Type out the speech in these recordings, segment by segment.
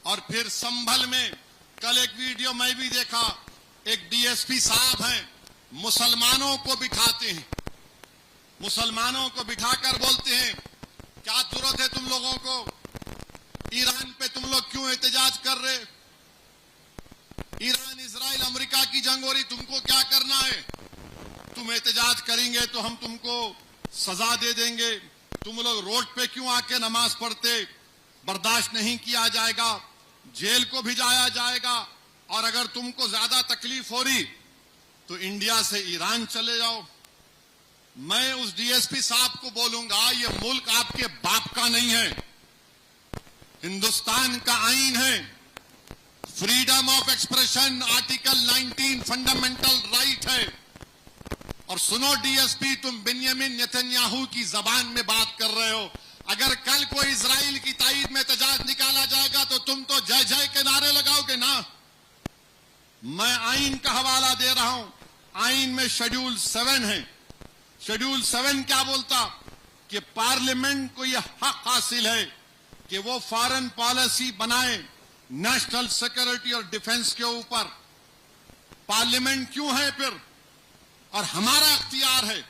اور پھر سنبھل میں کل ایک ویڈیو میں بھی دیکھا، ایک ڈی ایس پی صاحب ہیں، مسلمانوں کو بٹھاتے ہیں، مسلمانوں کو بٹھا کر بولتے ہیں کیا ضرورت ہے تم لوگوں کو، ایران پہ تم لوگ کیوں احتجاج کر رہے، ایران اسرائیل امریکہ کی جنگ ہو رہی، تم کو کیا کرنا ہے، تم احتجاج کریں گے تو ہم تم کو سزا دے دیں گے، تم لوگ روڈ پہ کیوں آ کے نماز پڑھتے، برداشت نہیں کیا جائے گا، جیل کو بھیجایا جائے گا، اور اگر تم کو زیادہ تکلیف ہو رہی تو انڈیا سے ایران چلے جاؤ۔ میں اس ڈی ایس پی صاحب کو بولوں گا یہ ملک آپ کے باپ کا نہیں ہے، ہندوستان کا آئین ہے، freedom of expression article 19 fundamental right ہے، اور سنو ڈی ایس پی تم بنیامین نیتنیاہو کی زبان میں بات کر رہے ہو، اگر کل کوئی اسرائیل کی تائید میں احتجاج نکالا جائے گا تو تم تو جے جے کے نعرے لگاؤ گے نا۔ میں آئین کا حوالہ دے رہا ہوں، آئین میں شیڈول 7 ہے، شیڈول 7 کیا بولتا کہ پارلیمنٹ کو یہ حق حاصل ہے کہ وہ فارن پالیسی بنائے نیشنل سیکورٹی اور ڈیفنس کے اوپر۔ پارلیمنٹ کیوں ہے پھر، اور ہمارا اختیار ہے۔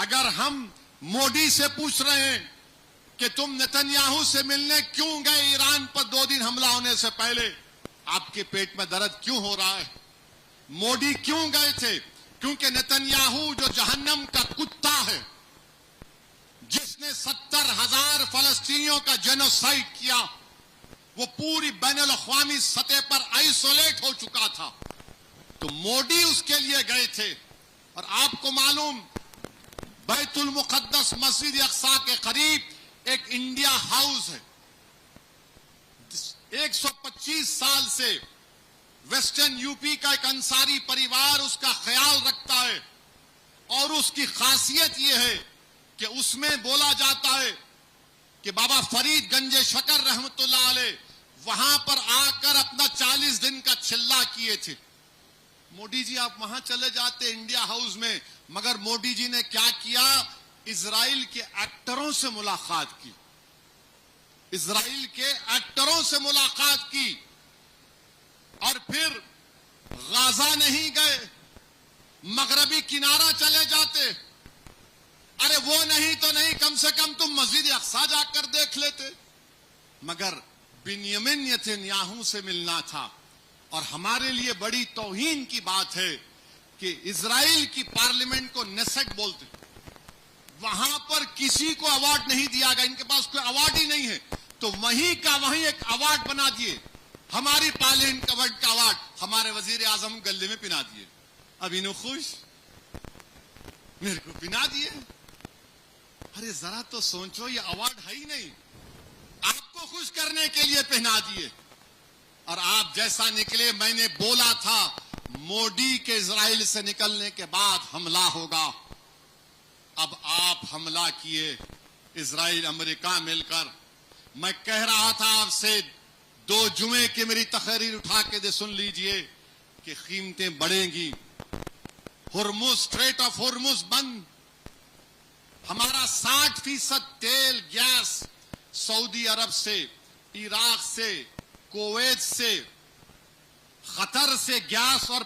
اگر ہم مودی سے پوچھ رہے ہیں کہ تم نیتنیاہو سے ملنے کیوں گئے ایران پر 2 دن حملہ ہونے سے پہلے، آپ کے پیٹ میں درد کیوں ہو رہا ہے؟ مودی کیوں گئے تھے؟ کیونکہ نیتنیاہو جو جہنم کا کتا ہے، جس نے 70,000 فلسطینیوں کا جینوسائیڈ کیا، وہ پوری بین الاقوامی سطح پر آئسولیٹ ہو چکا تھا، تو مودی اس کے لیے گئے تھے۔ اور آپ کو معلوم بیت المقدس مسجد اقصی کے قریب ایک انڈیا ہاؤس ہے، 125 سال سے ویسٹرن یو پی کا ایک انصاری پریوار اس کا خیال رکھتا ہے، اور اس کی خاصیت یہ ہے کہ اس میں بولا جاتا ہے کہ بابا فرید گنج شکر رحمت اللہ علیہ وہاں پر آ کر اپنا 40 دن کا چلہ کیے تھے۔ مودی جی آپ وہاں چلے جاتے انڈیا ہاؤس میں، مگر مودی جی نے کیا کیا، اسرائیل کے ایکٹروں سے ملاقات کی، اسرائیل کے ایکٹروں سے ملاقات کی، اور پھر غازہ نہیں گئے، مغربی کنارہ چلے جاتے، ارے وہ نہیں تو نہیں، کم سے کم تم مسجد اقصی جا کر دیکھ لیتے۔ مگر بنیامین نیتنیاہو سے ملنا تھا، اور ہمارے لیے بڑی توہین کی بات ہے کہ اسرائیل کی پارلیمنٹ کو نیسٹ بولتے، وہاں پر کسی کو ایوارڈ نہیں دیا گیا، ان کے پاس کوئی ایوارڈ ہی نہیں ہے، تو وہیں کا وہیں ایک ایوارڈ بنا دیے، ہماری پارلیمنٹ کا ایوارڈ ہمارے وزیر اعظم گلے میں پہنا دیے، اب انہوں خوش، میرے کو پہنا دیے۔ ارے ذرا تو سوچو، یہ ایوارڈ ہے ہی نہیں، آپ کو خوش کرنے کے لیے پہنا دیے، اور آپ جیسا نکلے، میں نے بولا تھا مودی کے اسرائیل سے نکلنے کے بعد حملہ ہوگا، اب آپ حملہ کیے، اسرائیل امریکہ مل کر۔ میں کہہ رہا تھا آپ سے 2 جمعے کی میری تقریر اٹھا کے دے سن لیجئے کہ قیمتیں بڑھیں گی، ہرمز، اسٹریٹ آف ہرمز بند، ہمارا 60% تیل گیس سعودی عرب سے، عراق سے، کویت سے، قطر سے گیس، اور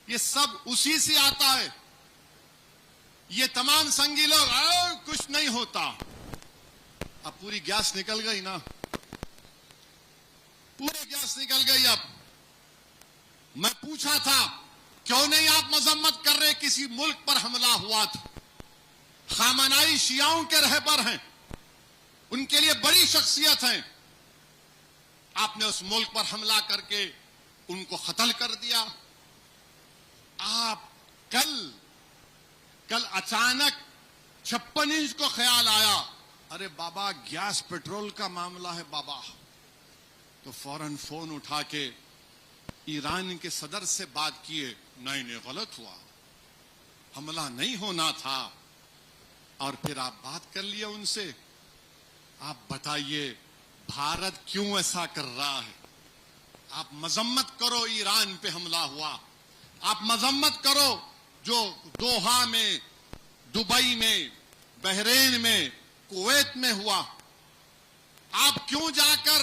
یہ سب اسی سے آتا ہے۔ یہ تمام سنگی لوگ کچھ نہیں ہوتا، اب پوری گیس نکل گئی نا، پوری گیس نکل گئی۔ اب میں پوچھا تھا کیوں نہیں آپ مذمت کر رہے، کسی ملک پر حملہ ہوا تھا، خامنائی شیعوں کے رہبر ہیں، ان کے لیے بڑی شخصیت ہیں، آپ نے اس ملک پر حملہ کر کے ان کو قتل کر دیا۔ آپ کل اچانک 56 انچ کو خیال آیا، ارے بابا گیس پیٹرول کا معاملہ ہے بابا، تو فوراً فون اٹھا کے ایران کے صدر سے بات کیے، نہیں غلط ہوا، حملہ نہیں ہونا تھا، اور پھر آپ بات کر لیا ان سے۔ آپ بتائیے بھارت کیوں ایسا کر رہا ہے؟ آپ مذمت کرو ایران پہ حملہ ہوا، آپ مذمت کرو جو دوحہ میں، دبئی میں، بحرین میں، کویت میں ہوا، آپ کیوں جا کر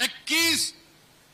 21